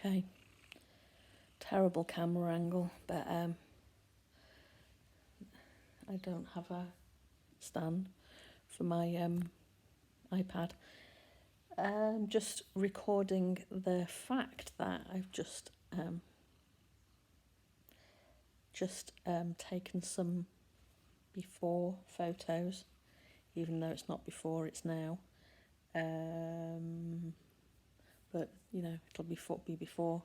Okay, terrible camera angle, but I don't have a stand for my iPad. Just recording the fact that I've just taken some before photos, even though it's not before, it's now. But you know, it'll be before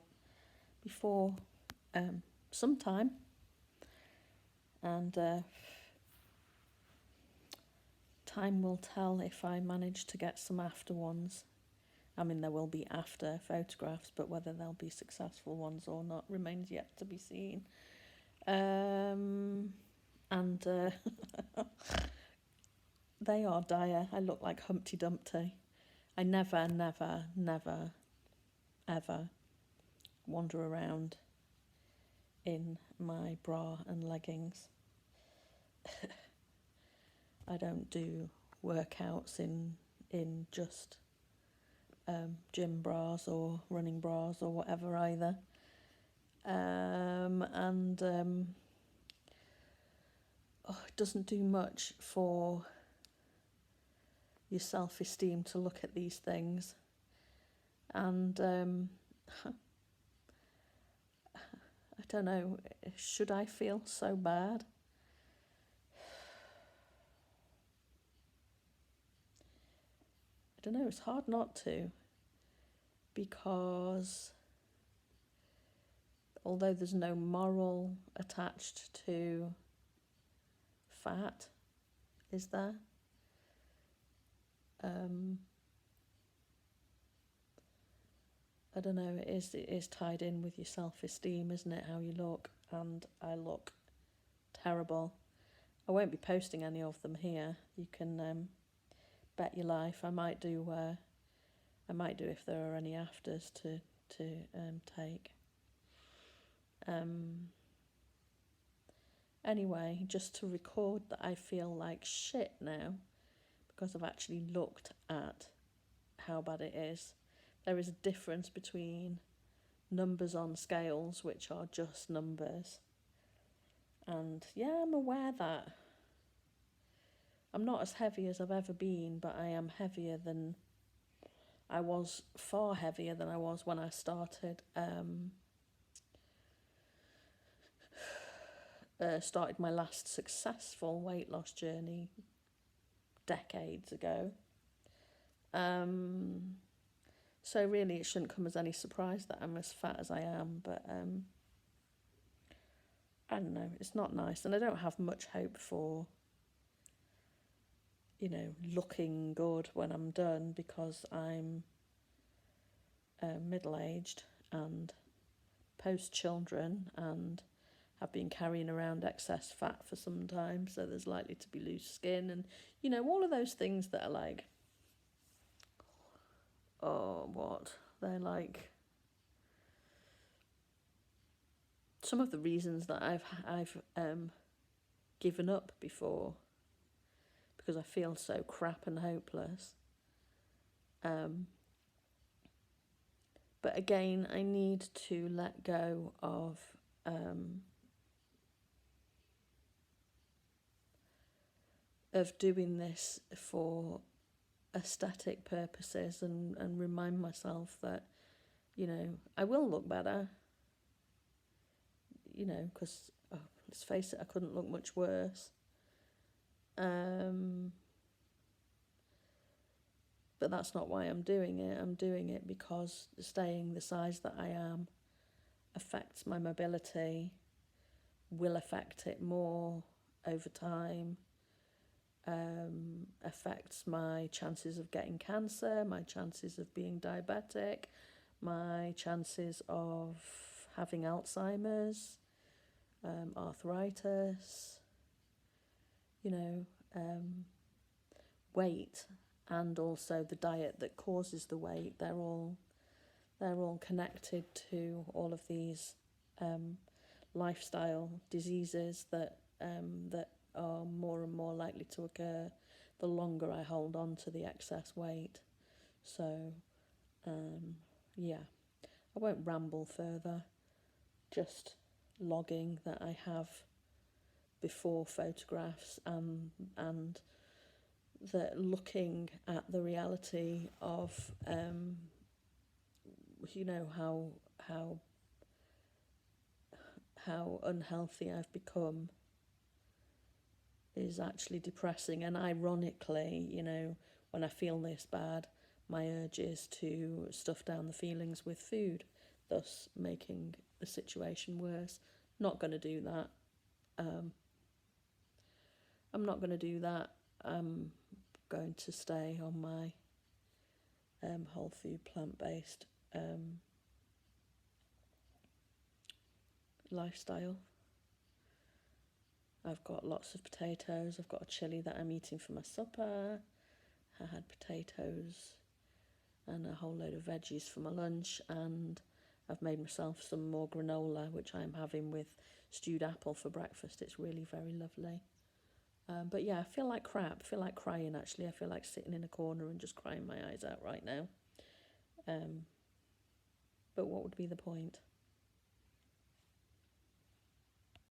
sometime, and time will tell if I manage to get some after ones. I mean, there will be after photographs, but whether they'll be successful ones or not remains yet to be seen. And they are dire. I look like Humpty Dumpty. I never, ever wander around in my bra and leggings. I don't do workouts in just gym bras or running bras or whatever either. It doesn't do much for your self-esteem to look at these things. And I don't know, should I feel so bad? I don't know, it's hard not to, because although there's no moral attached to fat, is there? I don't know, it is tied in with your self-esteem, isn't it, how you look? And I look terrible. I won't be posting any of them here. You can bet your life I might do if there are any afters to take. Anyway, just to record that I feel like shit now because I've actually looked at how bad it is. There is a difference between numbers on scales, which are just numbers. And yeah, I'm aware that I'm not as heavy as I've ever been, but I am heavier than I was, far heavier than I was when I started my last successful weight loss journey decades ago. So really it shouldn't come as any surprise that I'm as fat as I am, but I don't know, it's not nice, and I don't have much hope for, you know, looking good when I'm done, because I'm middle-aged and post-children and have been carrying around excess fat for some time, so there's likely to be loose skin and, you know, all of those things that are like, they're like some of the reasons that I've given up before, because I feel so crap and hopeless. But again, I need to let go of doing this for aesthetic purposes, and remind myself that, you know, I will look better, you know, because let's face it, I couldn't look much worse. But that's not why I'm doing it. I'm doing it because staying the size that I am affects my mobility, will affect it more over time, affects my chances of getting cancer, my chances of being diabetic, my chances of having Alzheimer's, arthritis, you know, weight, and also the diet that causes the weight. They're all connected to all of these lifestyle diseases that are more and more likely to occur the longer I hold on to the excess weight. So, yeah, I won't ramble further, just logging that I have before photographs, and that looking at the reality of you know how unhealthy I've become is actually depressing. And ironically, you know, when I feel this bad, my urge is to stuff down the feelings with food, thus making the situation worse. Not going to do that. I'm not going to do that. I'm going to stay on my whole food, plant-based lifestyle. I've got lots of potatoes. I've got a chilli that I'm eating for my supper. I had potatoes and a whole load of veggies for my lunch, and I've made myself some more granola, which I'm having with stewed apple for breakfast. It's really very lovely. But yeah, I feel like crap. I feel like crying, actually. I feel like sitting in a corner and just crying my eyes out right now. But what would be the point?